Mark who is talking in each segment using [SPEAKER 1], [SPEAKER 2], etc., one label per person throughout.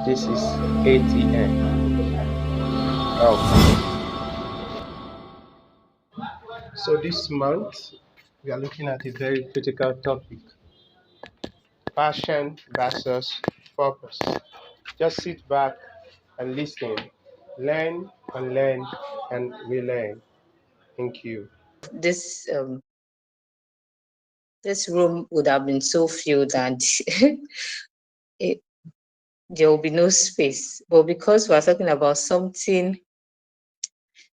[SPEAKER 1] This is ATN. So this month we are looking at a very critical topic: passion versus purpose. Just sit back and listen, learn and learn and relearn. Thank you.
[SPEAKER 2] This room would have been so filled and it, there will be no space. But because we're talking about something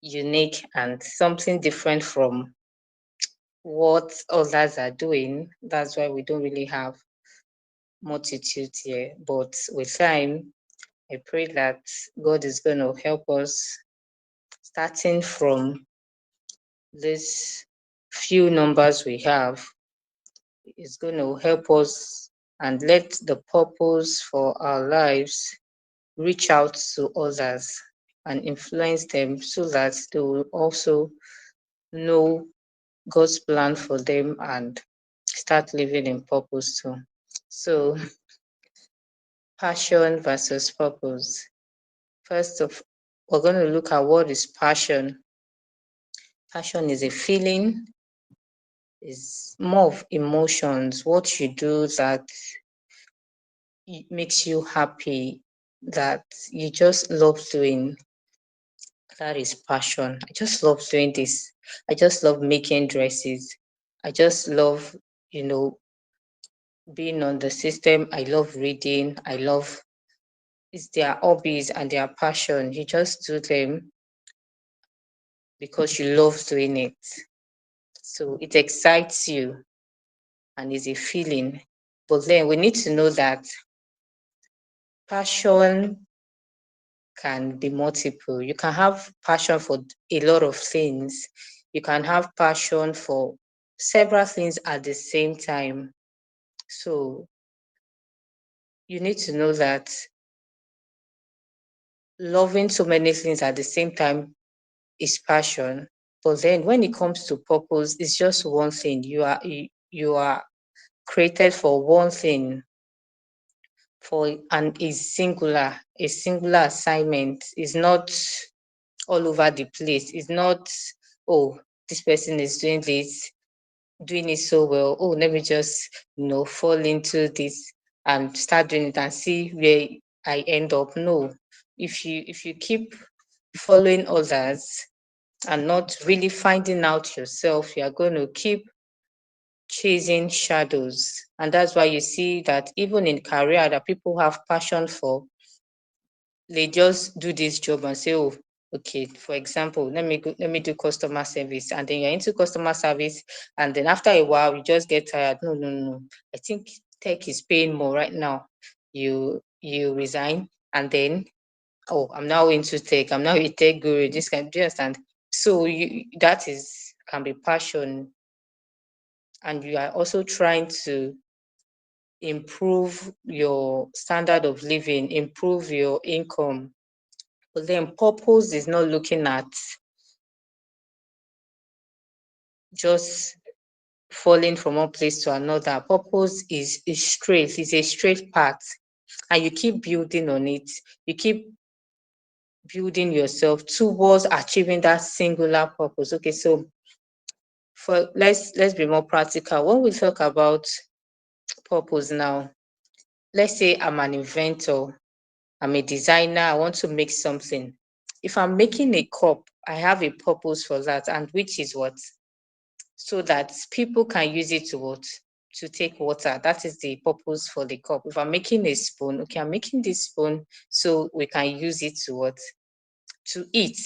[SPEAKER 2] unique and something different from what others are doing, that's why we don't really have multitude here. But with time, I pray that God is going to help us, starting from this few numbers we have, is going to help us and let the purpose for our lives reach out to others and influence them so that they will also know God's plan for them and start living in purpose too. So, passion versus purpose. First of we're going to look at what is passion. Passion is a feeling, is more of emotions, what you do that makes you happy, that you just love doing. That is passion. I just love doing this. I just love making dresses. I just love, you know, being on the system. I love reading. I love it's their hobbies and their passion. You just do them because you love doing it. So it excites you and is a feeling. But then we need to know that passion can be multiple. You can have passion for a lot of things. You can have passion for several things at the same time. So you need to know that loving so many things at the same time is passion. But then when it comes to purpose, it's just one thing. You are created for one thing, for and is singular, a singular assignment. Is not all over the place. It's not, oh, this person is doing it so well. Oh, let me just, fall into this and start doing it and see where I end up. No. If you keep following others and not really finding out yourself, you are going to keep chasing shadows. And that's why you see that even in career that people have passion for, they just do this job and say, oh, okay, for example, let me do customer service. And then you're into customer service, and then after a while you just get tired. No, no, no. I think tech is paying more right now. You resign, and then, oh, I'm now into tech. I'm now a tech guru. This kind, do you understand? So that is can be passion, and you are also trying to improve your standard of living, improve your income. But then purpose is not looking at just falling from one place to another. Purpose is straight, it's a straight path. And you keep building on it. You keep building yourself towards achieving that singular purpose. Okay, so for let's be more practical. When we talk about purpose now, let's say I'm an inventor, I'm a designer, I want to make something. If I'm making a cup, I have a purpose for that, and which is what? So that people can use it to what? To take water. That is the purpose for the cup. If I'm making a spoon, okay, I'm making this spoon so we can use it to what? To eat.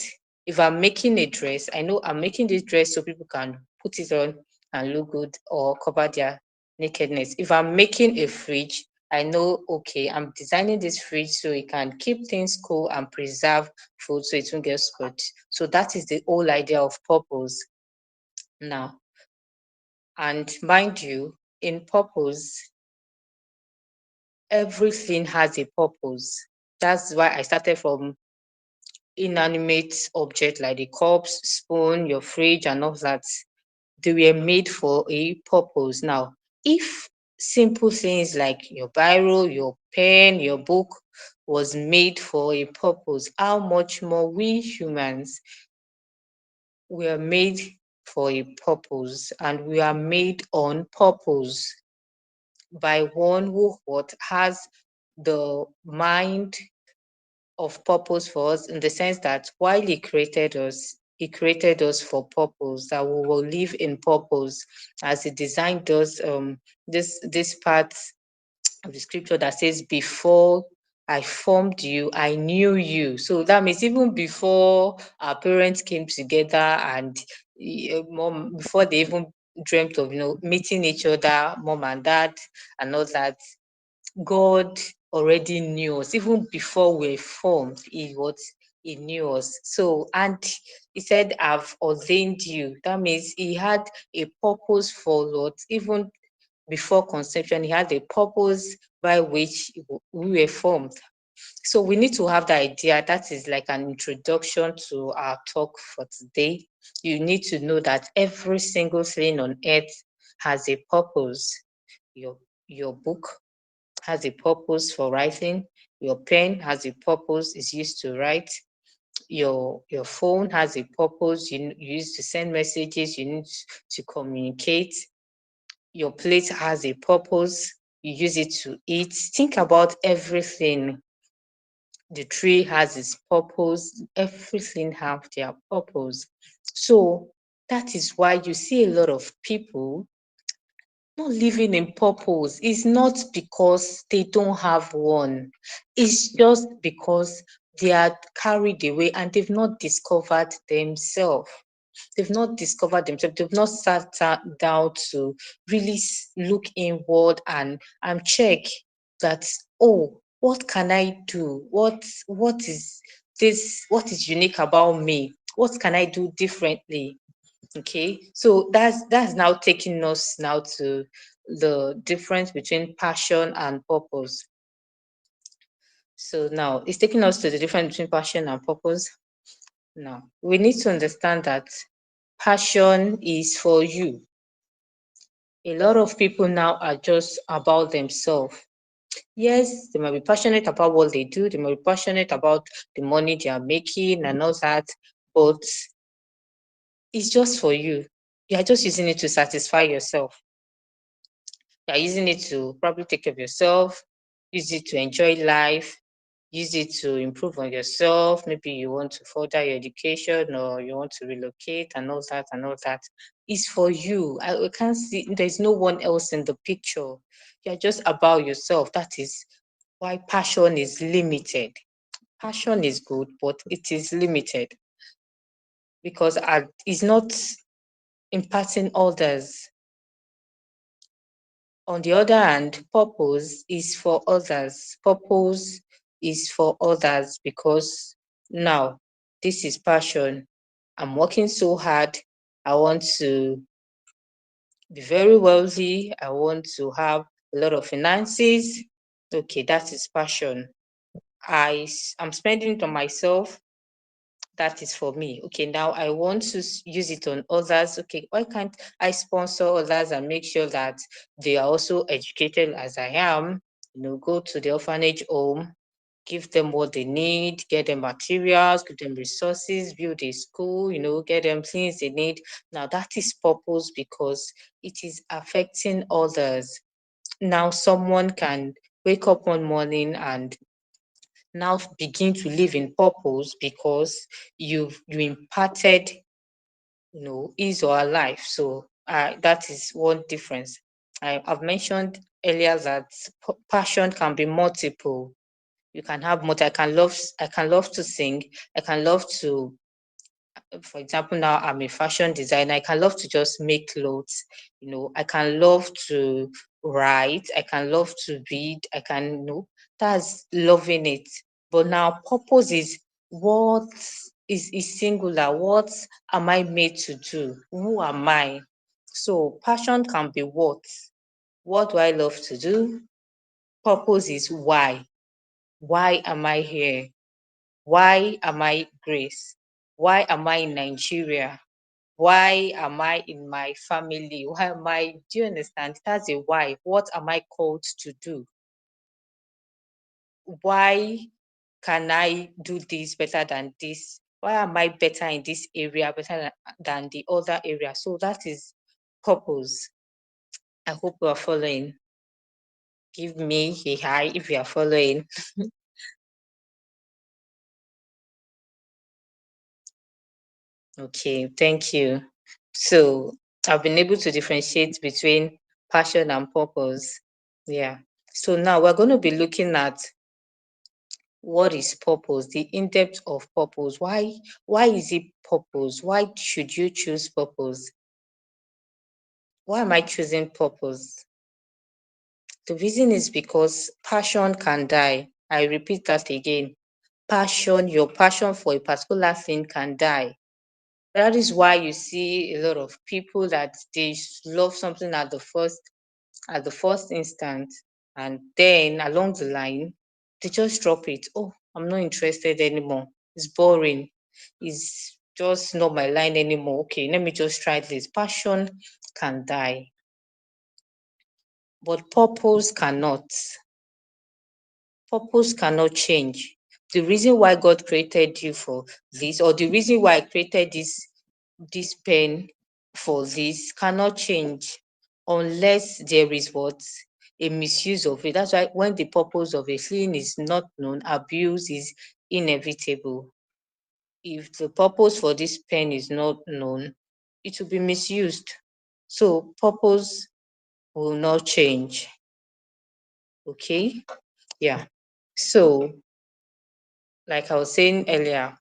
[SPEAKER 2] If I'm making a dress, I know I'm making this dress so people can put it on and look good or cover their nakedness. If I'm making a fridge, I know, okay, I'm designing this fridge so it can keep things cool and preserve food so it won't get spoiled. So that is the whole idea of purpose now. And mind you, in purpose, everything has a purpose. That's why I started from inanimate object like the cups, spoon, your fridge, and all that. They were made for a purpose. Now, if simple things like your biro, your pen, your book, was made for a purpose, how much more we humans, we are made for a purpose, and we are made on purpose by one who what has the mind of purpose for us, in the sense that while he created us for purpose, that we will live in purpose, as he designed us. This part of the scripture that says, before I formed you, I knew you. So that means even before our parents came together, and mom, before they even dreamt of meeting each other, mom and dad and all that, God already knew us. Even before we were formed, he knew us. So, and he said, I've ordained you. That means he had a purpose for Lord. Even before conception, he had a purpose by which we were formed. So we need to have the idea. That is like an introduction to our talk for today. You need to know that every single thing on earth has a purpose. Your book has a purpose for writing. Your pen has a purpose, is used to write. Your phone has a purpose. You use to send messages, you need to communicate. Your plate has a purpose. You use it to eat. Think about everything. The tree has its purpose. Everything have their purpose. So that is why you see a lot of people not living in purpose. Is not because they don't have one. It's just because they are carried away and they've not discovered themselves. They've not discovered themselves. They've not sat down to really look inward and check that, oh, what can I do? What is this? What is unique about me? What can I do differently? Okay, so that's now taking us now to the difference between passion and purpose. So now it's taking us to the difference between passion and purpose. Now we need to understand that passion is for you. A lot of people now are just about themselves. Yes, they might be passionate about what they do, they might be passionate about the money they are making and all that, but it's just for you. You are just using it to satisfy yourself. You're using it to probably take care of yourself, use it to enjoy life, use it to improve on yourself. Maybe you want to further your education or you want to relocate and all that and all that. It's for you. I can't see, there's no one else in the picture. You're just about yourself. That is why passion is limited. Passion is good, but it is limited because it's not impacting others. On the other hand, purpose is for others. Purpose is for others because now this is passion. I'm working so hard. I want to be very wealthy. I want to have a lot of finances. Okay, that is passion. I'm spending it on myself. That is for me. Okay, now I want to use it on others. Okay, why can't I sponsor others and make sure that they are also educated as I am? Go to the orphanage home, give them what they need, get them materials, give them resources, build a school, get them things they need. Now that is purpose because it is affecting others. Now someone can wake up one morning and now begin to live in purpose because you imparted his or her life. So that is one difference. I've mentioned earlier that passion can be multiple. You can have multi. I can love to sing. I can love to, for example, now I'm a fashion designer. I can love to just make clothes. I can love to write. I can love to read. I can, that's loving it. But now purpose is what is singular. What am I made to do? Who am I? So passion can be what? What do I love to do? Purpose is why. Why am I here? Why am I Grace? Why am I in Nigeria? Why am I in my family? Why am I? Do you understand? That's a why. What am I called to do? why can I do this better than this? Why am I better in this area better than the other area? So that is purpose. I hope you are following. Give me a hi if you are following. Okay, thank you. So I've been able to differentiate between passion and purpose. Yeah. So now we're going to be looking at what is purpose, the in-depth of purpose. Why is it purpose? Why should you choose purpose? Why am I choosing purpose? The reason is because passion can die. I repeat that again. Your passion for a particular thing can die. That is why you see a lot of people that they love something at the first instant, and then along the line they just drop it. Oh, I'm not interested anymore. It's boring. It's just not my line anymore. Okay, let me just try this. Passion can die, but purpose cannot. Purpose cannot change. The reason why God created you for this, or the reason why I created this pen for this, cannot change unless there is what? A misuse of it. That's why when the purpose of a thing is not known, abuse is inevitable. If the purpose for this pen is not known, it will be misused. So purpose will not change. Okay? Yeah. So, like I was saying earlier,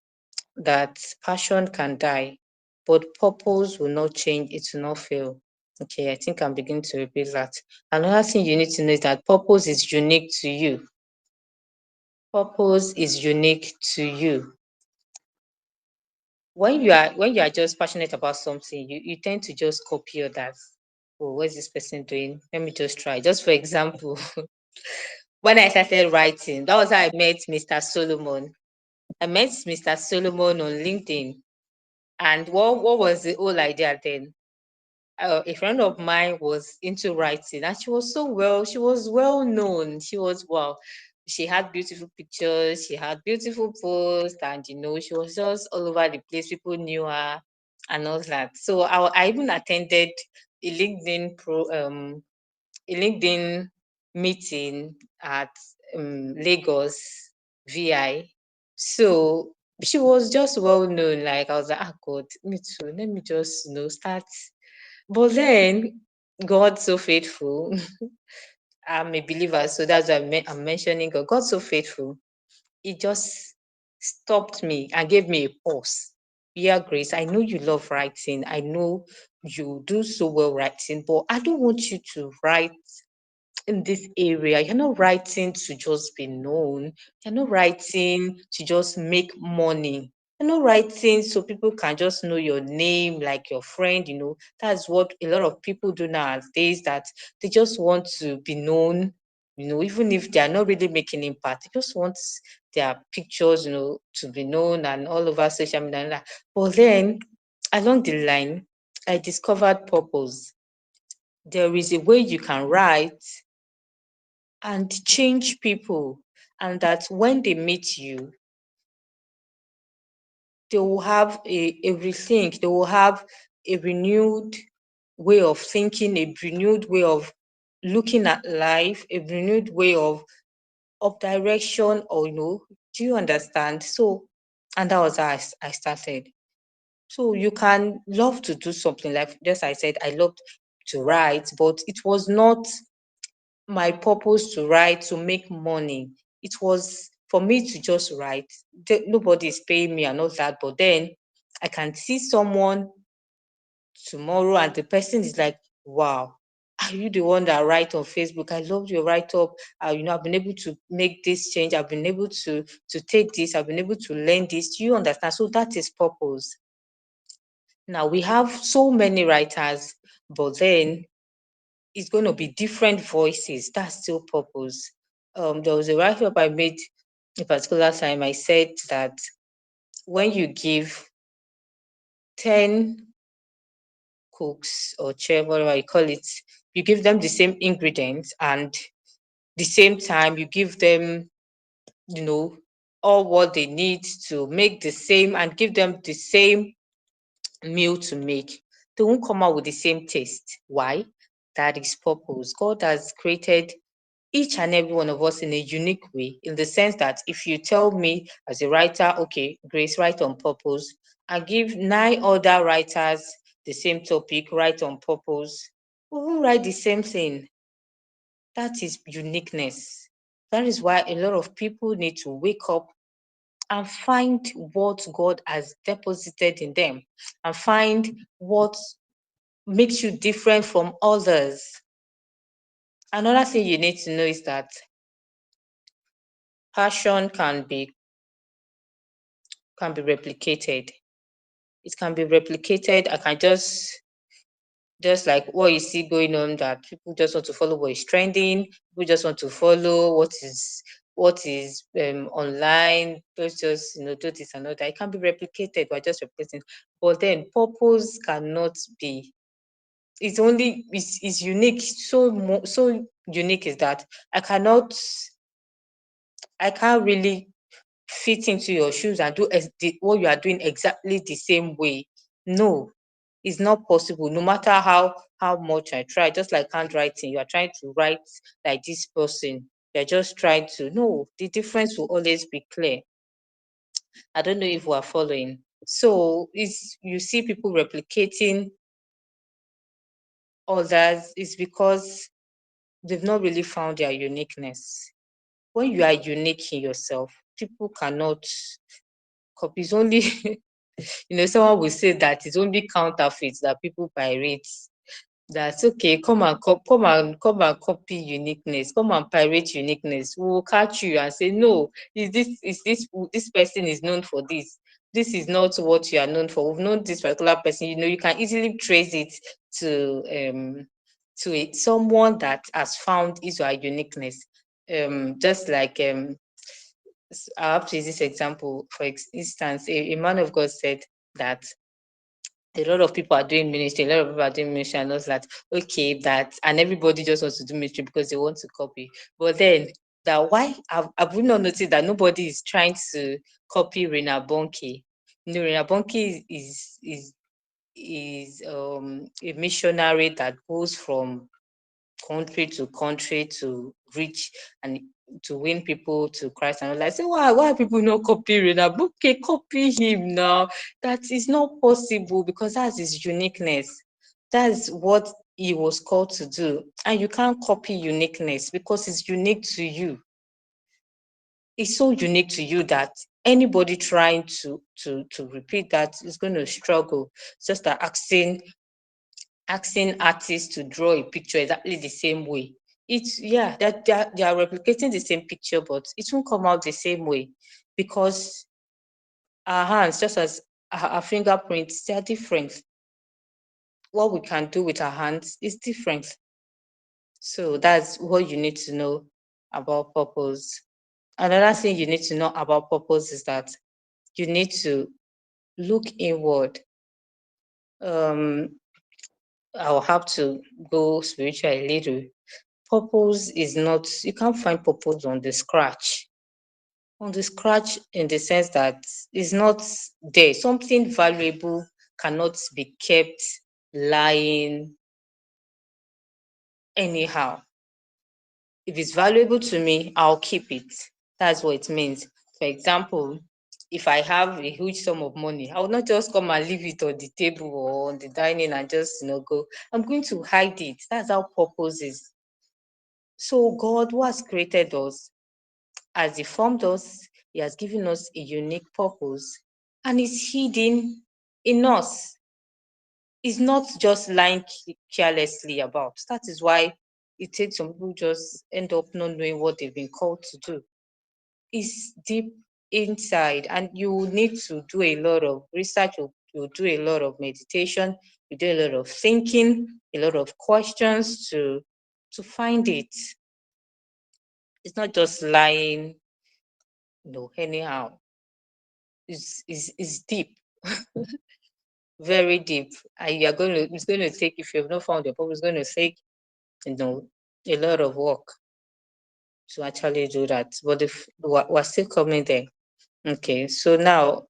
[SPEAKER 2] that passion can die, but purpose will not change, it will not fail. Okay, I think I'm beginning to repeat that. Another thing you need to know is that purpose is unique to you. Purpose is unique to you. When you are just passionate about something, you tend to just copy others. Oh, what's this person doing? Let me just try. Just for example, when I started writing, that was how I met Mr. Solomon. I met Mr. Solomon on LinkedIn. And what was the whole idea then? A friend of mine was into writing, and she was well known. She was wow. She had beautiful pictures, she had beautiful posts, and she was just all over the place. People knew her and all that. So I even attended a a LinkedIn meeting at Lagos VI. So she was just well known. Like I was like, ah, God, me too. Let me just start. But then God so faithful. I'm a believer, so that's why I'm mentioning God. God so faithful. He just stopped me and gave me a pause. Yeah, Grace, I know you love writing. I know you do so well writing, but I don't want you to write in this area. You're not writing to just be known. You're not writing to just make money. You're not writing so people can just know your name, like your friend. That's what a lot of people do nowadays, that they just want to be known, even if they are not really making impact. They just want their pictures, to be known and all over social media. And that. But then along the line, I discovered purpose. There is a way you can write and change people, and that when they meet you, they will have a rethink, they will have a renewed way of thinking, a renewed way of looking at life, a renewed way of direction, or do you understand? So, and that was how I started. So you can love to do something, like just I said, I loved to write, but it was not my purpose to write to make money. It was for me to just write. Nobody is paying me and all that, but then I can see someone tomorrow and the person is like, wow, are you the one that write on Facebook? I love your write up. I've been able to make this change. I've been able to take this. I've been able to learn this. Do you understand? So that is purpose. Now we have so many writers, but then it's going to be different voices. That's still purpose. There was a write up I made a particular time. I said that when you give 10 cooks or chef, whatever you call it, you give them the same ingredients, and the same time you give them you know, all what they need to make the same and give them the same meal to make. They won't come out with the same taste. Why? That is purpose. God has created each and every one of us in a unique way, in the sense that if you tell me as a writer, okay, Grace, write on purpose, I give 9 other writers the same topic, write on purpose, we will write the same thing. That is uniqueness. That is why a lot of people need to wake up and find what God has deposited in them and find what makes you different from others. Another thing you need to know is that passion can be replicated. It can be replicated. I can just like what you see going on, that people just want to follow what is trending, people just want to follow what is online, just do this and all that. It can be replicated by just replacing. But then purpose cannot be. It's only is unique. So unique is that I cannot I can't really fit into your shoes and do what you are doing exactly the same way. No, it's not possible. No matter how much I try, just like handwriting, you are trying to write like this person. You're just trying to. No, the difference will always be clear. I don't know if we are following. So it's you see people replicating others is because they've not really found their uniqueness. When you are unique in yourself, people cannot copy. It's only someone will say that it's only counterfeits that people pirate. That's okay. Come and copy uniqueness. Come and pirate uniqueness. We will catch you and say, no, this person is known for this. This is not what you are known for. We've known this particular person. You can easily trace it to someone that has found his or her uniqueness. Just like I have to use this example. For instance, a man of God said that a lot of people are doing ministry, a lot of people are doing ministry and all that. Okay, that and everybody just wants to do ministry because they want to copy. But then that why have we not noticed that nobody is trying to copy Rena Bonke? Rena Bonke is a missionary that goes from country to country to reach and to win people to Christ. And I say, why are people not copying that? Okay, copy him now. That is not possible because that's his uniqueness. That's what he was called to do. And you can't copy uniqueness because it's unique to you. It's so unique to you that anybody trying to repeat that is going to struggle. It's just like asking artists to draw a picture exactly the same way. It's yeah, that they are replicating the same picture, but it won't come out the same way because our hands, just as our fingerprints, they are different. What we can do with our hands is different. So that's what you need to know about purpose. Another thing you need to know about purpose is that you need to look inward. Um, I'll have to go spiritual a little. Purpose is not, you can't find purpose on the scratch. On the scratch, in the sense that it's not there. Something valuable cannot be kept lying anyhow. If it's valuable to me, I'll keep it. That's what it means. For example, if I have a huge sum of money, I will not just come and leave it on the table or on the dining and just go. I'm going to hide it. That's how purpose is. So God, who has created us, as He formed us, He has given us a unique purpose and is hidden in us. It's not just lying carelessly about. That is why it takes some people just end up not knowing what they've been called to do. It's deep inside, and you need to do a lot of research, you do a lot of meditation, you do a lot of thinking, a lot of questions to find it. It's not just lying, anyhow. Is deep, very deep. And you're going to it's going to take, if you've not found your purpose, it's going to take, you know, a lot of work. to actually do that. But if we're still coming there. Okay, so now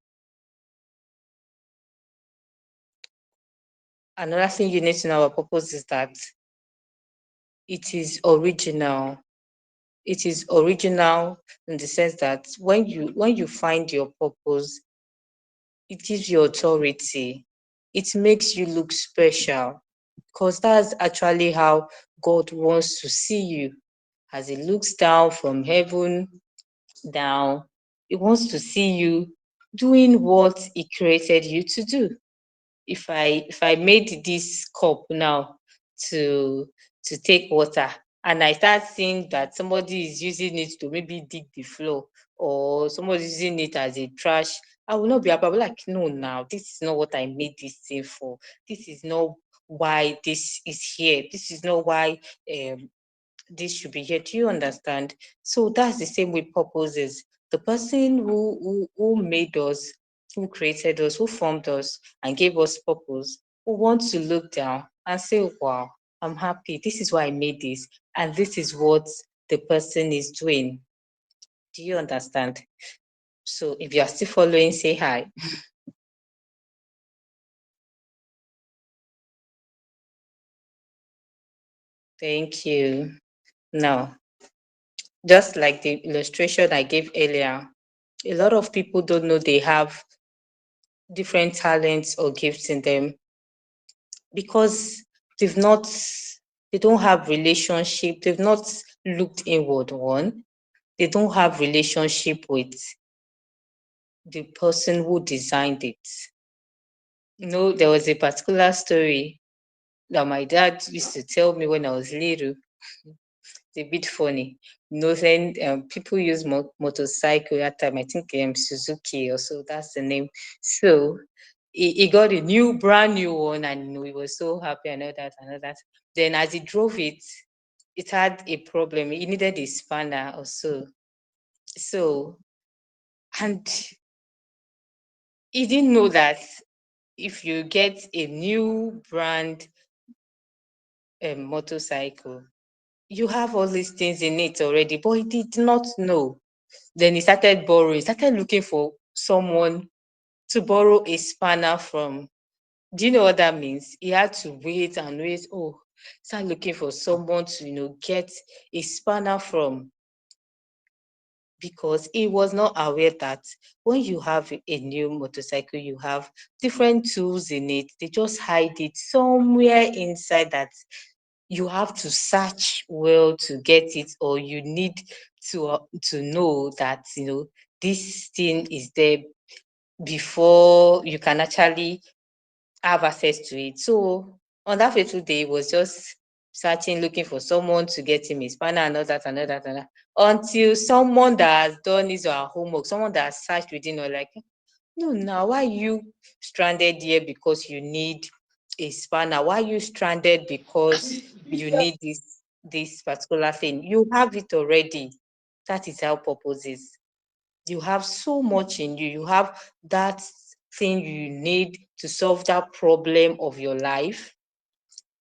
[SPEAKER 2] another thing you need to know about purpose is that it is original. It is original in the sense that when you find your purpose, it gives you authority. It makes you look special because that's actually how God wants to see you. As He looks down from heaven down, He wants to see you doing what He created you to do. If I made this cup now to take water, and I start seeing that somebody is using it to maybe dig the floor, or somebody using it as a trash, I will not be happy. I'll be like, no, now this is not what I made this thing for. This is not why this is here. This is not why this should be here. Do you understand? So that's the same with purposes. The person who made us, who created us, who formed us and gave us purpose, who wants to look down and say, wow, I'm happy. This is why I made this. And this is what the person is doing. Do you understand? So if you are still following, say hi. Thank you. Now, just like the illustration I gave earlier, a lot of people don't know they have different talents or gifts in them because they've not they don't have relationship, they've not looked inward. One, they don't have relationship with the person who designed it. There was a particular story that my dad used to tell me when I was little. It's a bit funny. Then people use motorcycle at time. I think Suzuki or so. That's the name. So he got a brand new one, and he was so happy and all that and all that. Then as he drove it, it had a problem. He needed a spanner or so. So, and he didn't know that if you get a new brand motorcycle, you have all these things in it already, but he did not know. Then he started borrowing, started looking for someone to borrow a spanner from. Do you know what that means? He had to wait and wait. Oh, start looking for someone to, get a spanner from, because he was not aware that when you have a new motorcycle, you have different tools in it. They just hide it somewhere inside that you have to search well to get it, or you need to know that this thing is there before you can actually have access to it. So on that fateful day, he was just searching, looking for someone to get him his spanner and all that and all that and that, until someone that has done his or her homework, someone that has searched within, or like, no, now why are you stranded here because you need a spanner? Why are you stranded because you need this particular thing? You have it already. That is how purpose is. You have so much in you. You have that thing you need to solve that problem of your life.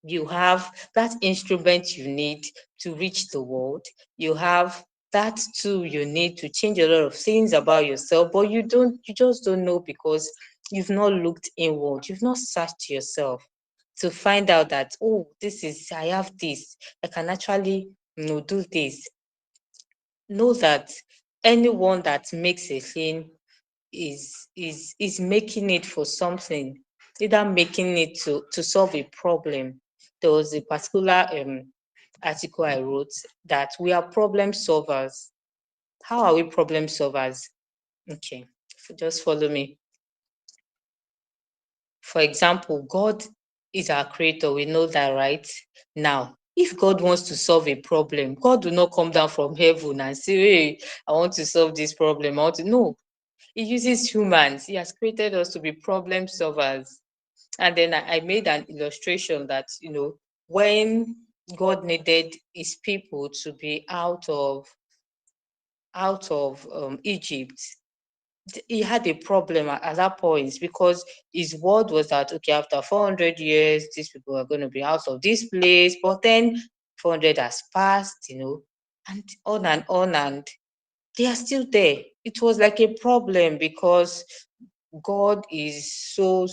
[SPEAKER 2] You have that instrument you need to reach the world. You have that tool you need to change a lot of things about yourself, but you just don't know because you've not looked inward. You've not searched yourself to find out that, oh, I have this. I can actually, do this. Know that anyone that makes a thing is making it for something, either making it to solve a problem. There was a particular article I wrote that we are problem solvers. How are we problem solvers? Okay, just follow me. For example, God is our creator. We know that, right? Now, if God wants to solve a problem, God will not come down from heaven and say, hey, I want to solve this problem. No, He uses humans. He has created us to be problem solvers. And then I made an illustration that, when God needed his people to be out of Egypt, he had a problem at that point, because his word was that, okay, after 400 years, these people are going to be out of this place. But then 400 has passed. and on and on, and they are still there. It was like a problem because God is so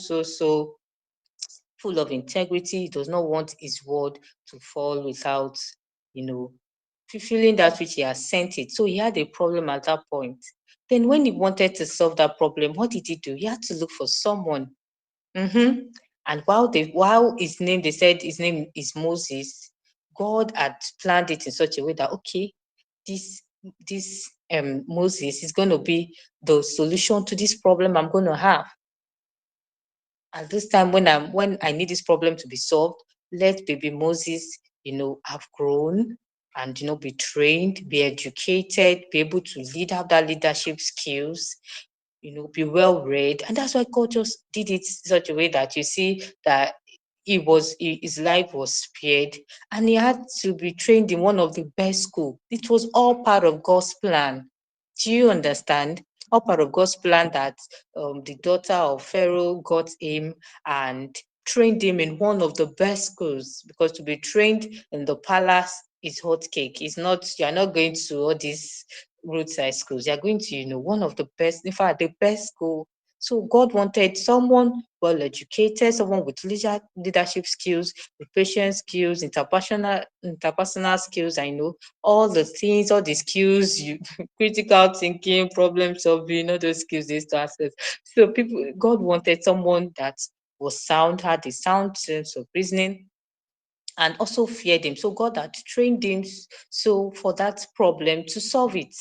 [SPEAKER 2] full of integrity. He does not want his word to fall without, you know, fulfilling that which he has sent it. So he had a problem at that point. Then when he wanted to solve that problem, what did he do? He had to look for someone. Mm-hmm. And while his name, they said his name is Moses, God had planned it in such a way that okay, this this Moses is going to be the solution to this problem I'm going to have at this time when I need this problem to be solved. Let baby Moses, have grown and be trained, be educated, be able to lead, have that leadership skills, be well read. And that's why God just did it in such a way that you see that his life was spared, and he had to be trained in one of the best school. It was all part of God's plan. Do you understand? All part of God's plan that the daughter of Pharaoh got him and trained him in one of the best schools, because to be trained in the palace is hot cake. It's not, you're not going to all these roadside schools. You're going to, one of the best, in fact, the best school. So God wanted someone well educated, someone with leadership skills, with patient skills, interpersonal skills. I know all the things, all the skills, critical thinking, problem solving, all those skills they used to access. So God wanted someone that was sound, had a sound sense of reasoning, and also feared him. So God had trained him so for that problem to solve it.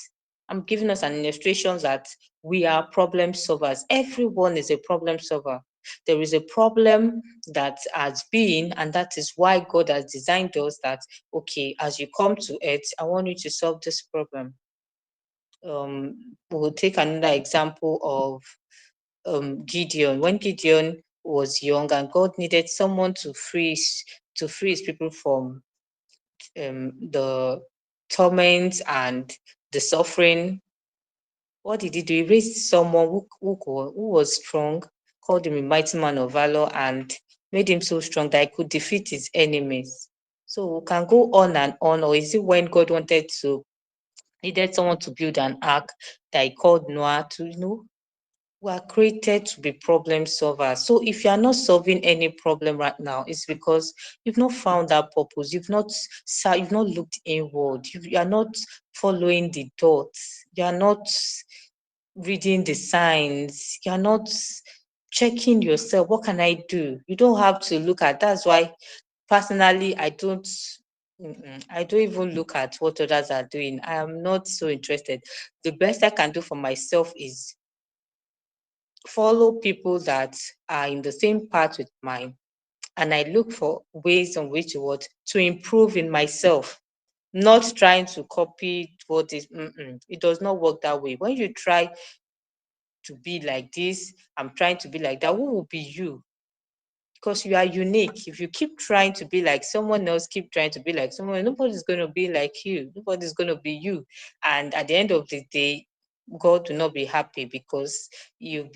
[SPEAKER 2] I'm giving us an illustration that we are problem solvers. Everyone is a problem solver. There is a problem that has been, and that is why God has designed us that, okay, as you come to earth, I want you to solve this problem. We'll take another example of Gideon. When Gideon was young and God needed someone to free his people from the torment and the suffering, what did he do? He raised someone who was strong, called him a mighty man of valor, and made him so strong that he could defeat his enemies. So we can go on and on. Or is it when God needed someone to build an ark that he called Noah to, we are created to be problem solvers. So if you are not solving any problem right now, it's because you've not found that purpose. You've not looked inward. You are not following the dots. You are not reading the signs. You are not checking yourself. What can I do? You don't have to look at. That's why personally, I don't. I don't even look at what others are doing. I am not so interested. The best I can do for myself is follow people that are in the same path with mine, and I look for ways on which to improve in myself, not trying to copy what is. It does not work that way. When you try to be like this, I'm trying to be like that, who will be you? Because you are unique. If you keep trying to be like someone else, keep trying to be like someone, nobody's going to be like you. Nobody's going to be you. And at the end of the day, God will not be happy because you've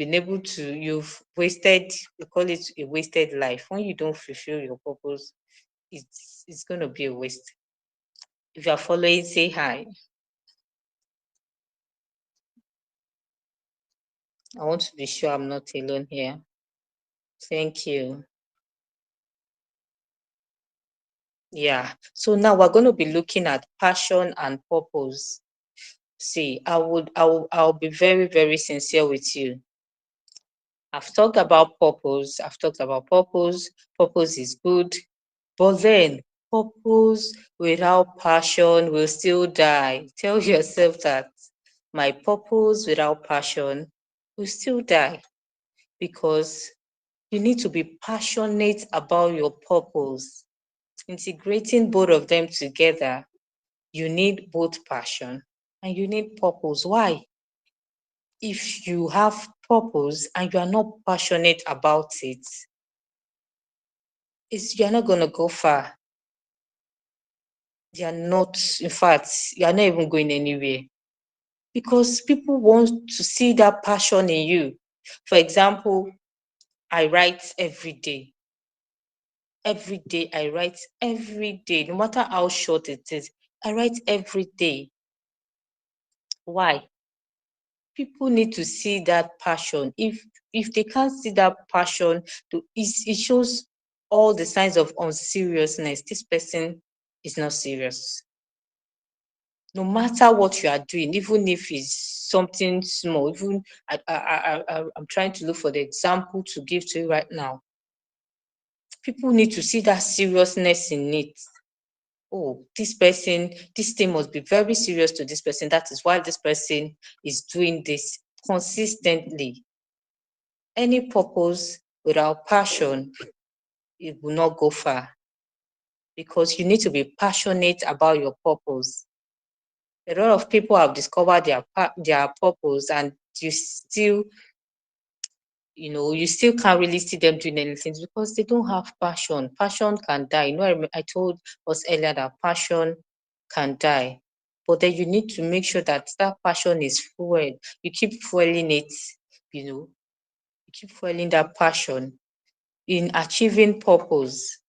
[SPEAKER 2] wasted, we call it a wasted life. When you don't fulfill your purpose, it's going to be a waste. If you are following, say hi. I want to be sure I'm not alone here. Thank you. Yeah. So now we're going to be looking at passion and purpose. See, I'll be very, very sincere with you. I've talked about purpose. I've talked about purpose. Purpose is good. But then purpose without passion will still die. Tell yourself that my purpose without passion will still die, because you need to be passionate about your purpose. Integrating both of them together, you need both passion and you need purpose. Why? If you have purpose and you are not passionate about it, you're not going to go far. You're not, in fact, you're not even going anywhere, because people want to see that passion in you. For example, I write every day. Every day I write, every day, no matter how short it is. I write every day. Why? People need to see that passion. If they can't see that passion, it shows all the signs of unseriousness. This person is not serious. No matter what you are doing, even if it's something small, even I'm trying to look for the example to give to you right now. People need to see that seriousness in it. Oh, this thing must be very serious to this person. That is why this person is doing this consistently. Any purpose without passion, it will not go far, because you need to be passionate about your purpose. A lot of people have discovered their purpose, and you still can't really see them doing anything because they don't have passion. Passion can die. I told us earlier that passion can die, but then you need to make sure that passion is fueled. You keep fueling it. You keep fueling that passion in achieving purpose.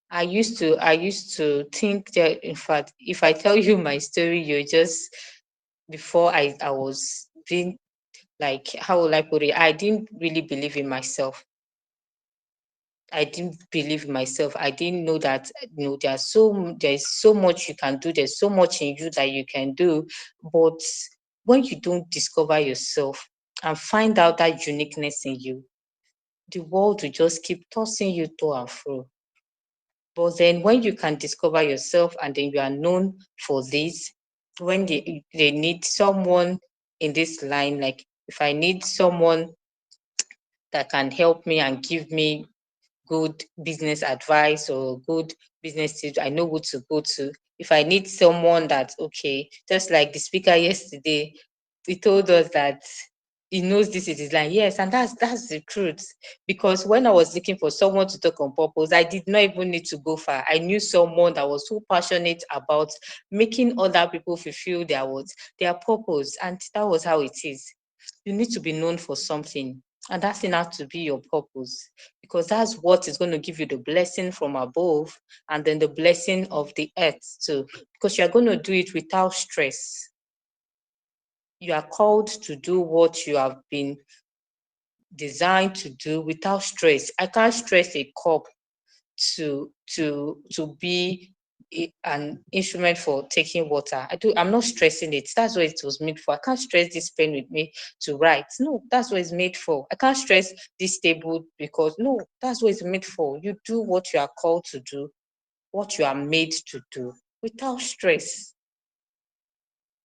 [SPEAKER 2] I used to think that, in fact, if I tell you my story, you just before I was being like, how will I put it? I didn't really believe in myself. I didn't believe in myself. I didn't know that there's so much you can do. There's so much in you that you can do. But when you don't discover yourself and find out that uniqueness in you, the world will just keep tossing you to and fro. But then when you can discover yourself and then you are known for this, when they need someone in this line, like if I need someone that can help me and give me good business advice or good business tips, I know who to go to. If I need someone that, okay, just like the speaker yesterday, he told us that he knows this is his line. Yes, and that's the truth. Because when I was looking for someone to talk on purpose, I did not even need to go far. I knew someone that was so passionate about making other people fulfill their purpose, and that was how it is. You need to be known for something, and that thing has to be your purpose, because that's what is going to give you the blessing from above and then the blessing of the earth too, because you're going to do it without stress. You are called to do what you have been designed to do without stress. I can't stress a cup to be an instrument for taking water. I'm not stressing it. That's what it was made for. I can't stress this pen with me to write. No, that's what it's made for. I can't stress this table because no, that's what it's made for. You do what you are called to do, what you are made to do without stress.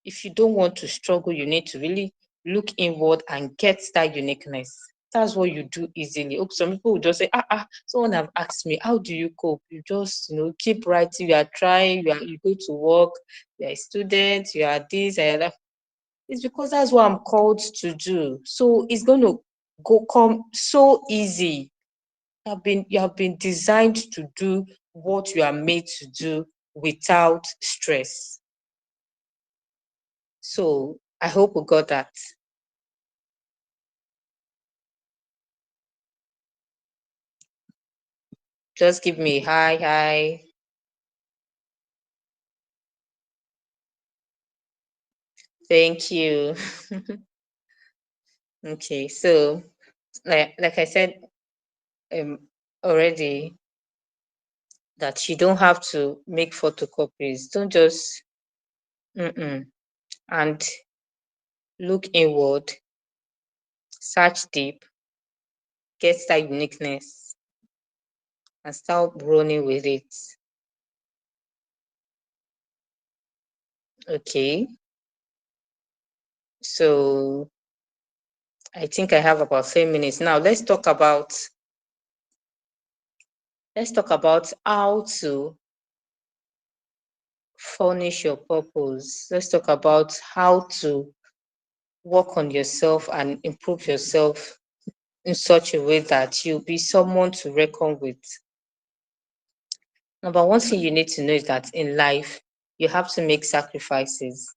[SPEAKER 2] If you don't want to struggle, you need to really look inward and get that uniqueness. That's what you do easily. Some people will just say, someone have asked me, how do you cope? You just, keep writing, you are trying, you go to work, you're a student, you are this and that. It's because that's what I'm called to do. So it's going to come so easy. You have been designed to do what you are made to do without stress. So I hope we got that. Just give me hi, hi. Thank you. Okay, so like I said um already, that you don't have to make photocopies. Don't just and look inward, search deep, get that uniqueness, and start running with it. Okay, so I think I have about 3 minutes now. Let's talk about how to furnish your purpose. Let's talk about how to work on yourself and improve yourself in such a way that you'll be someone to reckon with. Number one thing you need to know is that in life, you have to make sacrifices.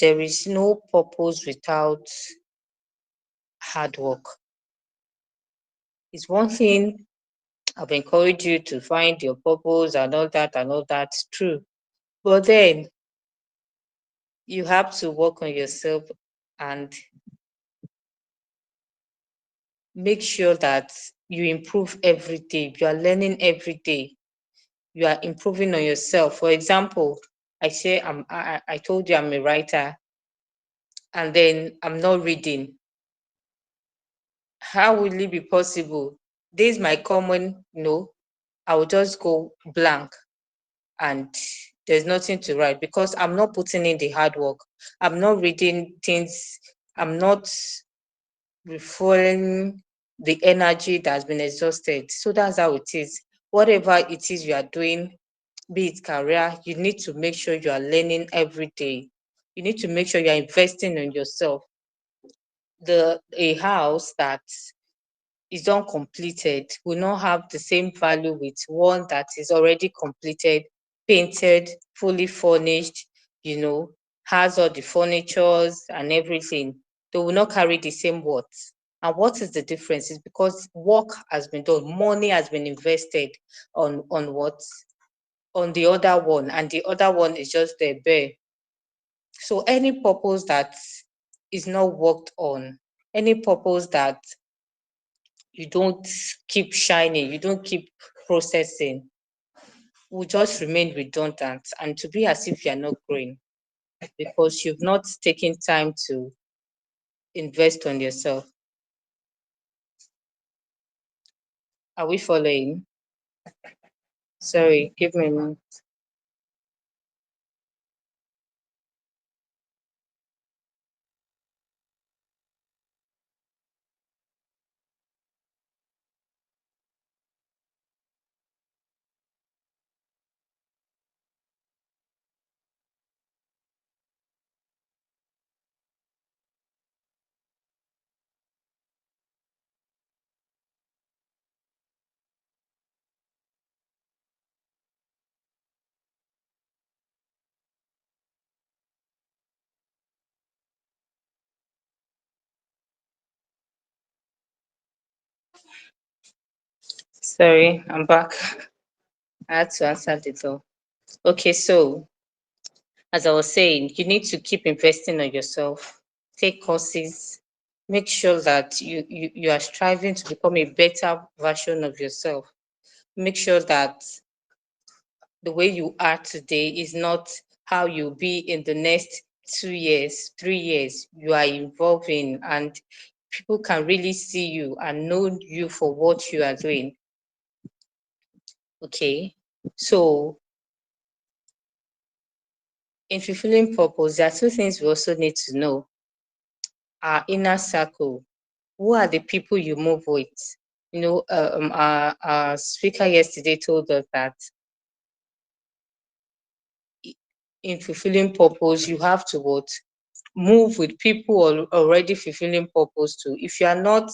[SPEAKER 2] There is no purpose without hard work. It's one thing I've encouraged you to find your purpose and all that and all that. True. But then you have to work on yourself and make sure that you improve every day. You are learning every day. You are improving on yourself. For example, I told you I'm a writer and then I'm not reading. How will it be possible? This is my common, I will just go blank and there's nothing to write because I'm not putting in the hard work. I'm not reading things. I'm not refueling the energy that's been exhausted. So that's how it is. Whatever it is you are doing, be it career, you need to make sure you are learning every day. You need to make sure you are investing in yourself. A house that is uncompleted will not have the same value with one that is already completed, painted, fully furnished, you know, has all the furnitures and everything. They will not carry the same worth. And what is the difference? Is because work has been done, money has been invested on what? On the other one, and the other one is just there bare. So any purpose that is not worked on, any purpose that you don't keep shining, you don't keep processing, will just remain redundant and to be as if you're not growing because you've not taken time to invest on yourself. Are we following? Sorry, give me a minute. Sorry, I'm back. I had to answer the door. Okay, so as I was saying, you need to keep investing on yourself, take courses, make sure that you are striving to become a better version of yourself. Make sure that the way you are today is not how you'll be in the next 2 years, 3 years. You are evolving and people can really see you and know you for what you are doing. Okay. So in fulfilling purpose, there are two things we also need to know. Our inner circle. Who are the people you move with? Our speaker yesterday told us that in fulfilling purpose, you have to what? Move with people already fulfilling purpose too. If you are not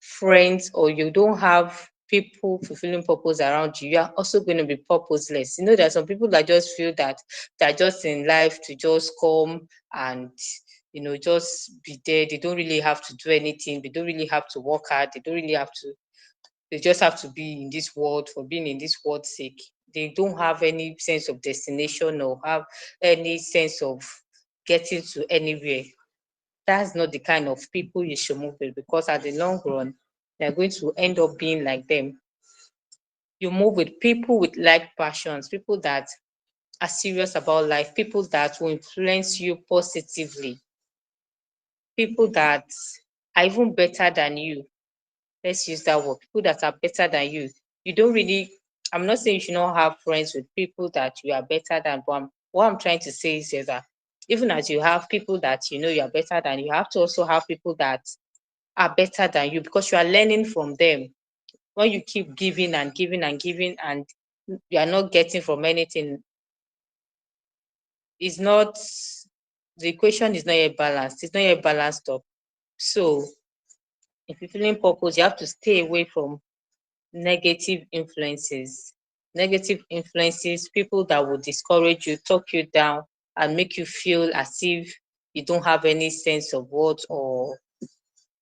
[SPEAKER 2] friends or you don't have people fulfilling purpose around you, you are also going to be purposeless. There are some people that just feel that they're just in life to just come and just be there. They don't really have to do anything. They don't really have to work hard. They don't really have to. They just have to be in this world for being in this world's sake. They don't have any sense of destination or have any sense of getting to anywhere. That's not the kind of people you should move with because at the long run, they're going to end up being like them. You move with people with like passions, people that are serious about life, people that will influence you positively, people that are even better than you. Let's use that word. People that are better than you. You don't really, I'm not saying you should not have friends with people that you are better than, but what I'm trying to say is that even as you have people that you are better than, you have to also have people that are better than you because you are learning from them. When you keep giving and giving and giving and you are not getting from anything, it's not, the equation is not yet balanced. It's not yet balanced up. So if you're feeling purpose, you have to stay away from negative influences. Negative influences, people that will discourage you, talk you down, and make you feel as if you don't have any sense of what or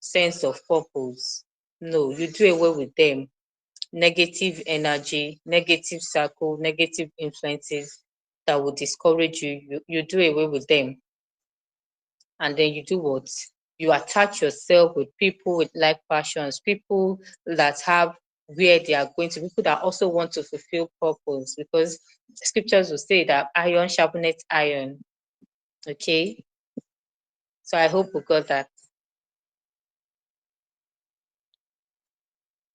[SPEAKER 2] sense of purpose. No, you do away with them. negative energy, negative circle, negative influences that will discourage you. You do away with them. And then you do what? You attach yourself with people with like passions, people that have where they are going to, people that also want to fulfill purpose, because scriptures will say that iron sharpeneth iron. Okay. So I hope we got that.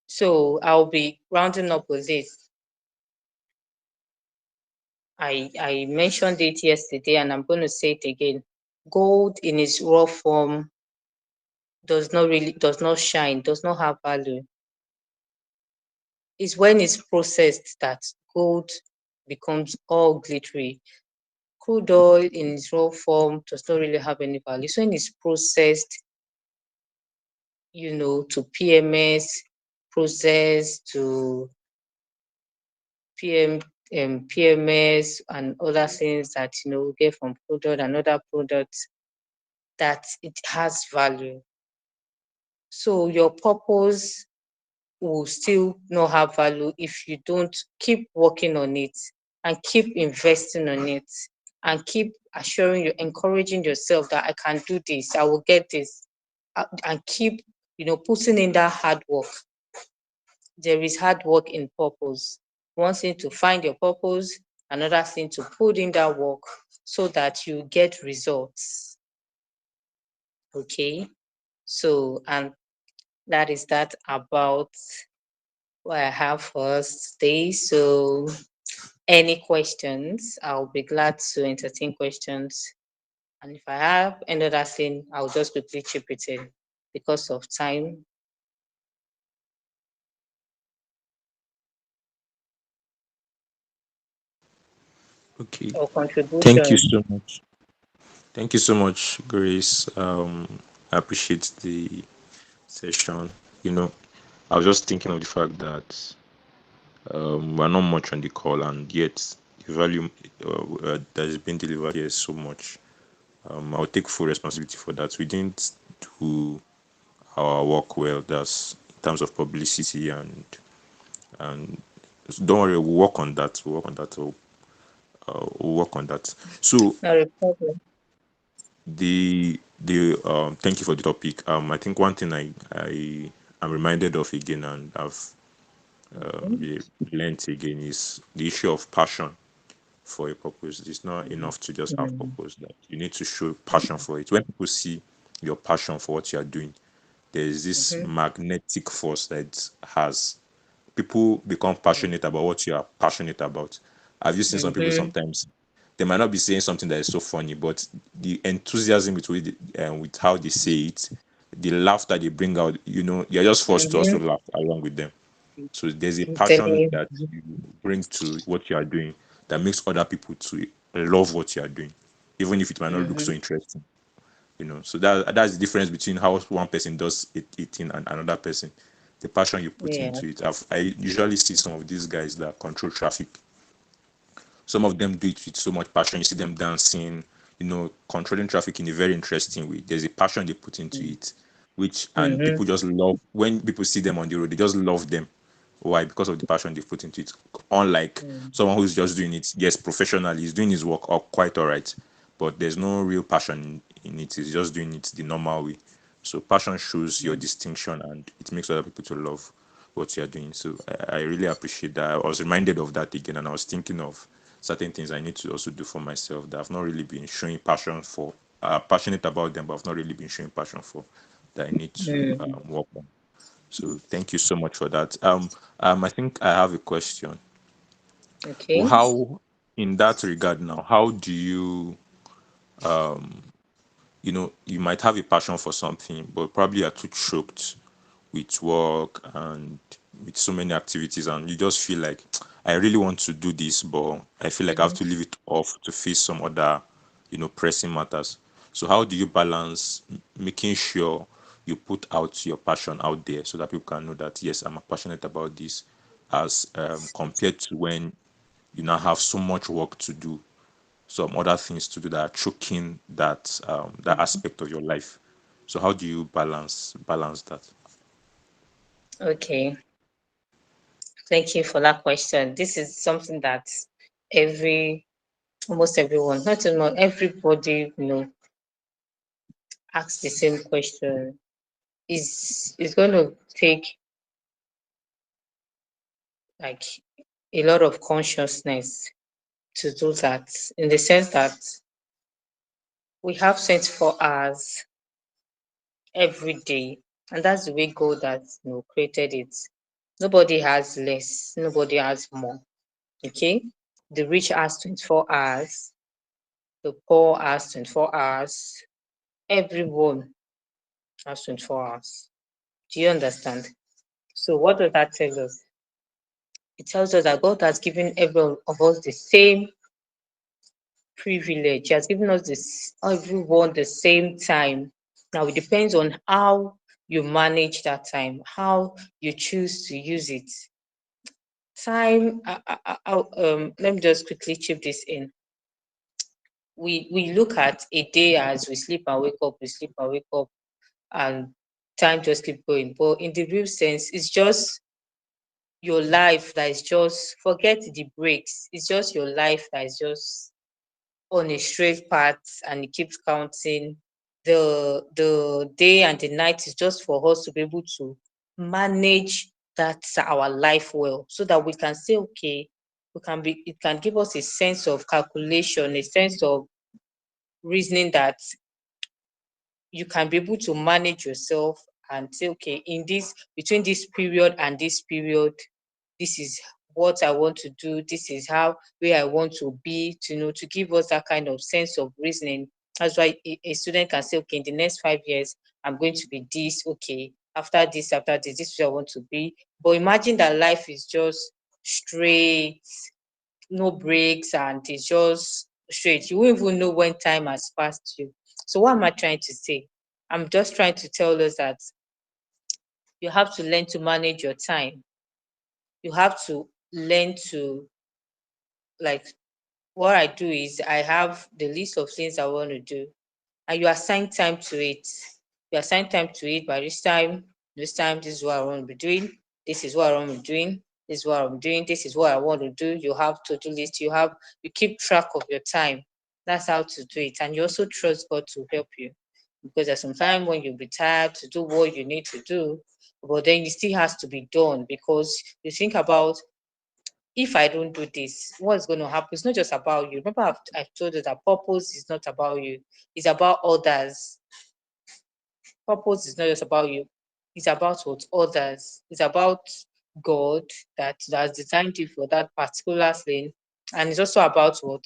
[SPEAKER 2] So I'll be rounding up with this. I mentioned it yesterday and I'm going to say it again. Gold in its raw form does not shine, does not have value. It's when it's processed that gold becomes all glittery. Crude oil in its raw form does not really have any value. So when it's processed, to PMS, process to PMS and other things that we get from product and other products, that it has value. So your purpose will still not have value if you don't keep working on it and keep investing on it and keep assuring you, encouraging yourself that I can do this, I will get this, and keep, putting in that hard work. There is hard work in purpose. One thing to find your purpose, another thing to put in that work so that you get results. Okay. So, and that is that about what I have for us today. So, any questions? I'll be glad to entertain questions. And if I have another thing, I'll just quickly chip it in because of time
[SPEAKER 3] Okay.
[SPEAKER 2] or
[SPEAKER 3] Thank you
[SPEAKER 2] contribution.
[SPEAKER 3] so much. Thank you so much, Grace. I appreciate the session. You know, I was just thinking of the fact that we're not much on the call, and yet the value that is being delivered here is so much. I'll take full responsibility for that. We didn't do our work well. That's in terms of publicity and don't worry, we'll work on that. We'll work on that. We'll work on that. So
[SPEAKER 2] Not a problem.
[SPEAKER 3] the thank you for the topic. I think one thing I am reminded of again, and I've
[SPEAKER 2] Mhm,
[SPEAKER 3] learned again, is the issue of passion for a purpose. It's not enough to just have
[SPEAKER 2] mhm,
[SPEAKER 3] purpose. That you need to show passion for it. When people see your passion for what you are doing, there's this
[SPEAKER 2] mhm,
[SPEAKER 3] magnetic force that has people become passionate about what you are passionate about. Have you seen some people
[SPEAKER 2] mhm,
[SPEAKER 3] sometimes? They might not be saying something that is so funny, but the enthusiasm with how they say it, the laughter they bring out, you're just forced to also
[SPEAKER 2] mhm.
[SPEAKER 3] laugh along with them. So there's a
[SPEAKER 2] I'm
[SPEAKER 3] passion
[SPEAKER 2] telling
[SPEAKER 3] that
[SPEAKER 2] you.
[SPEAKER 3] you bring to what you are doing that makes other people to love what you are doing, even if it might not look so
[SPEAKER 2] Mhm.
[SPEAKER 3] interesting. So that's the difference between how one person does eating and another person. The passion you put
[SPEAKER 2] Yeah.
[SPEAKER 3] into it. I usually see some of these guys that control traffic. Some of them do it with so much passion. You see them dancing, controlling traffic in a very interesting way. There's a passion they put into it, which, and
[SPEAKER 2] Mhm,
[SPEAKER 3] people just love when people see them on the road, they just love them. Why? Because of the passion they put into it. Unlike
[SPEAKER 2] mhm.
[SPEAKER 3] someone who's just doing it, yes, professionally, he's doing his work up quite all right, but there's no real passion in it. He's just doing it the normal way. So passion shows your distinction and it makes other people to love what you're doing. So I really appreciate that. I was reminded of that again, and I was thinking of certain things I need to also do for myself that I've not really been showing passion for. Passionate about them, but I've not really been showing passion for, that I need to
[SPEAKER 2] Mhm.
[SPEAKER 3] work on. So thank you so much for that. I think I have a question.
[SPEAKER 2] Okay.
[SPEAKER 3] How, in that regard now, how do you, you might have a passion for something, but probably are too choked with work and with so many activities, and you just feel like, I really want to do this, but I feel like I have
[SPEAKER 2] Mhm.
[SPEAKER 3] to leave it off to face some other, pressing matters. So how do you balance making sure you put out your passion out there so that people can know that, yes, I'm passionate about this, as compared to when you now have so much work to do, some other things to do that are choking that aspect of your life. So how do you balance that?
[SPEAKER 2] Okay. Thank you for that question. This is something that every almost everyone, not even everybody, asks the same question. Is going to take like a lot of consciousness to do that, in the sense that we have 24 hours every day, and that's the way God has created it. Nobody has less, nobody has more. Okay, the rich has 24 hours, the poor has 24 hours, everyone has 24 hours. Do you understand? So what does that tell us? It tells us that God has given every of us the same privilege. He has given us this everyone the same time. Now it depends on how you manage that time, how you choose to use it. Time. Let me just quickly chip this in. We look at a day as we sleep and wake up, we sleep and wake up, and time just keep going. But in the real sense, it's just your life that is just, forget the breaks. It's just your life that is just on a straight path, and it keeps counting. The day and the night is just for us to be able to manage that our life well, so that we can say, okay, it can give us a sense of calculation, a sense of reasoning, that you can be able to manage yourself and say, okay, in this, between this period and this period, this is what I want to do, this is how where I want to be, to give us that kind of sense of reasoning. That's why a student can say, okay, in the next 5 years, I'm going to be this, okay, after this is where I want to be. But imagine that life is just straight, no breaks, and it's just straight. You won't even know when time has passed you. So what am I trying to say? I'm just trying to tell us that you have to learn to manage your time. You have to learn to, like, what I do is I have the list of things I want to do, and you assign time to it. You assign time to it. By this time, this is what I want to be doing. This is what I want to be doing. This is what I'm doing. This is what I want to do. You have to-do list. You keep track of your time. That's how to do it. And you also trust God to help you. Because there's some time when you'll be tired to do what you need to do, but then it still has to be done, because you think about, if I don't do this, what's going to happen? It's not just about you. Remember, I've told you that purpose is not about you, it's about others. Purpose is not just about you, it's about what others. It's about God that has designed you for that particular thing. And it's also about what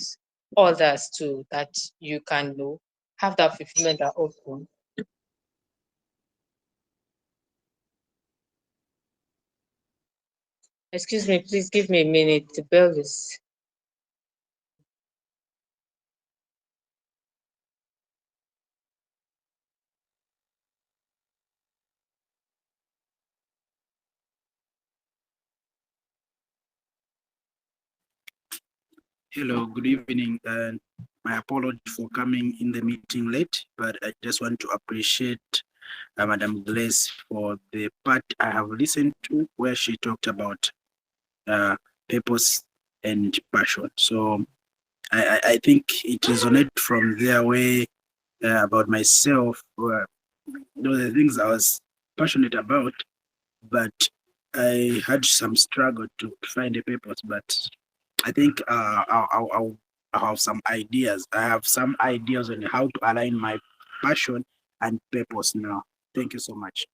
[SPEAKER 2] others too, that you can know, have that fulfillment that also. Excuse me, please give me a minute. The bell is.
[SPEAKER 4] Hello, good evening, and my apology for coming in the meeting late, but I just want to appreciate Madam Grace for the part I have listened to where she talked about uh, purpose and passion. So I think it resonated from their way about myself, the things I was passionate about, but I had some struggle to find a purpose. But I think I'll have some ideas. I have some ideas on how to align my passion and purpose now. Thank you so much.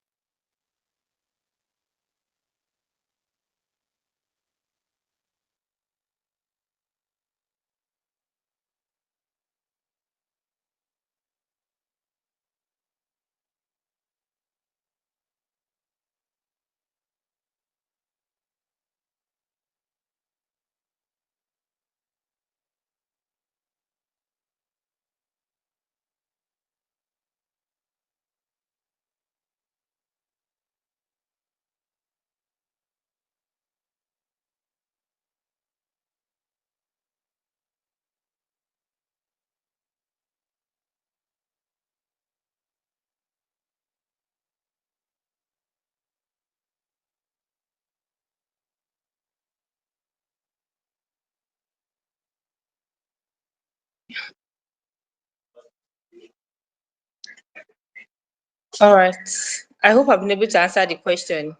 [SPEAKER 2] All right. I hope I've been able to answer the question.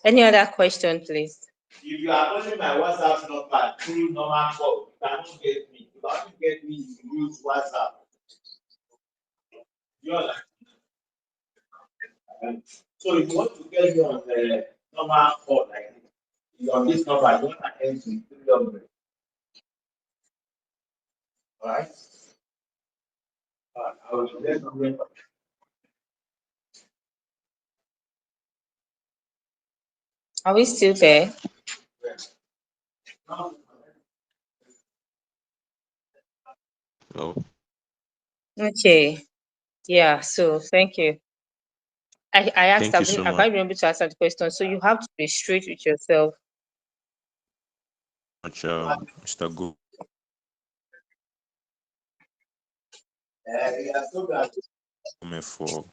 [SPEAKER 2] Any other question, please?
[SPEAKER 5] If you are calling my WhatsApp number through normal call, you cannot get me. You cannot get me, you use WhatsApp. You understand? So if you want to get me on the normal call like this, on this number, you want to end with 300. Alright? I will let you.
[SPEAKER 2] Are we still there?
[SPEAKER 3] No.
[SPEAKER 2] Okay. Yeah, so thank you. I asked,
[SPEAKER 3] Thank you so
[SPEAKER 2] have
[SPEAKER 3] much.
[SPEAKER 2] I been able to answer the question? So you have to be straight with yourself.
[SPEAKER 3] Mr. Go. For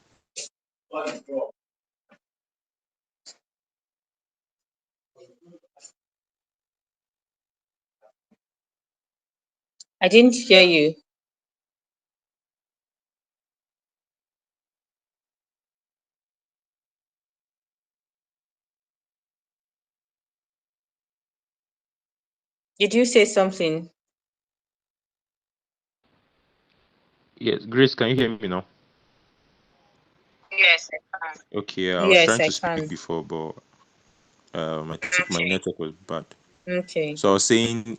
[SPEAKER 2] I didn't hear you. Did you say something?
[SPEAKER 3] yes, Grace, can you hear me now?
[SPEAKER 2] Yes, I can.
[SPEAKER 3] Okay, I was
[SPEAKER 2] Yes,
[SPEAKER 3] trying
[SPEAKER 2] I
[SPEAKER 3] to speak
[SPEAKER 2] can.
[SPEAKER 3] before, but I think my network was bad.
[SPEAKER 2] Okay.
[SPEAKER 3] So I was saying,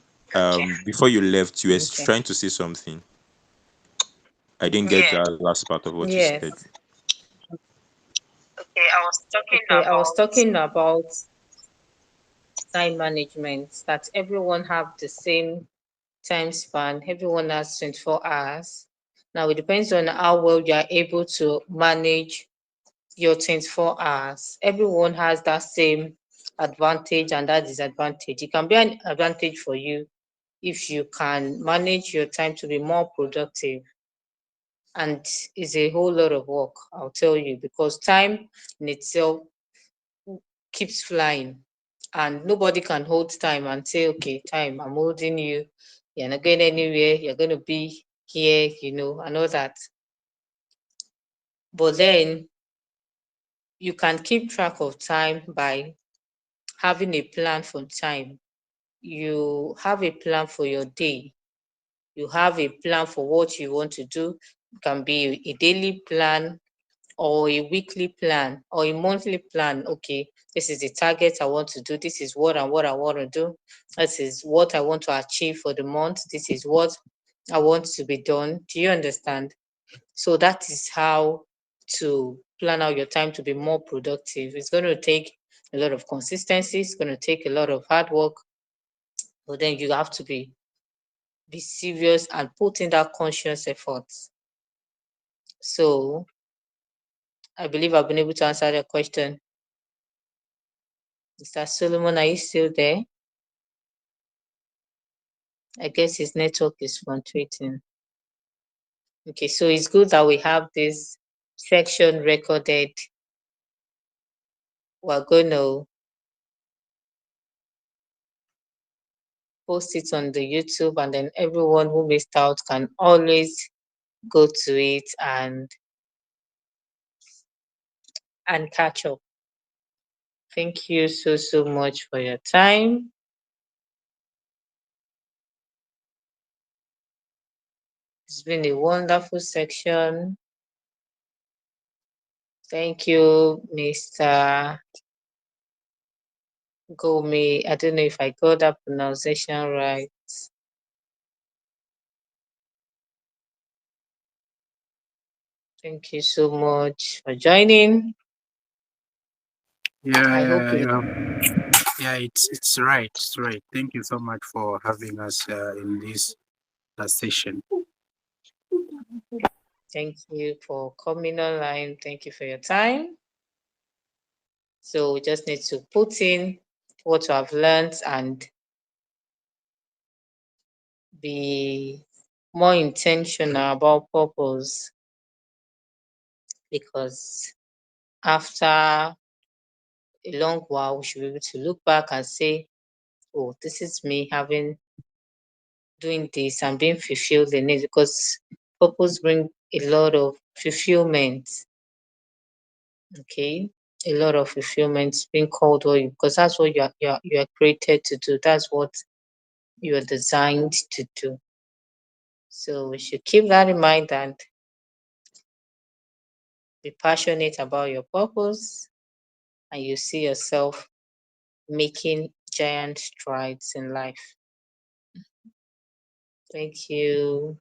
[SPEAKER 3] before you left, you were
[SPEAKER 2] Okay.
[SPEAKER 3] trying to say something. I didn't get that last part of what you
[SPEAKER 2] Yes.
[SPEAKER 3] said.
[SPEAKER 2] Okay, I was talking about time management, that everyone have the same time span. Everyone has 24 hours. Now it depends on how well you are able to manage your 24 hours. Everyone has that same advantage and that disadvantage. It can be an advantage for you if you can manage your time to be more productive. And it's a whole lot of work, I'll tell you, because time in itself keeps flying and nobody can hold time and say, okay, time, I'm holding you. You're not going anywhere. You're going to be here, and all that. But then you can keep track of time by having a plan for time. You have a plan for your day. You have a plan for what you want to do. It can be a daily plan or a weekly plan or a monthly plan. Okay, this is the target I want to do. This is what I want to do. This is what I want to achieve for the month. This is what I want to be done. Do you understand? So that is how to plan out your time to be more productive. It's going to take a lot of consistency. It's going to take a lot of hard work, but then you have to be serious and put in that conscious effort. So I believe I've been able to answer the question. Mr. Solomon, are you still there? I guess his network is fluctuating. Okay, so it's good that we have this section recorded. We're going to post it on the YouTube, and then everyone who missed out can always go to it and catch up. Thank you so much for your time. It's been a wonderful section. Thank you, Mr. Gomi. I don't know if I got that pronunciation right. Thank you so much for joining.
[SPEAKER 4] Yeah,
[SPEAKER 2] I hope
[SPEAKER 4] yeah,
[SPEAKER 2] you.
[SPEAKER 4] yeah. It's right. It's right. Thank you so much for having us in this session.
[SPEAKER 2] Thank you for coming online. Thank you for your time. So we just need to put in what you have learned and be more intentional about purpose, because after a long while, we should be able to look back and say, oh, this is me doing this and being fulfilled in it, because purpose bring a lot of fulfillment. Okay, a lot of fulfillment, being called what you, because that's what you are created to do. That's what you are designed to do. So we should keep that in mind and be passionate about your purpose, and you see yourself making giant strides in life. Thank you.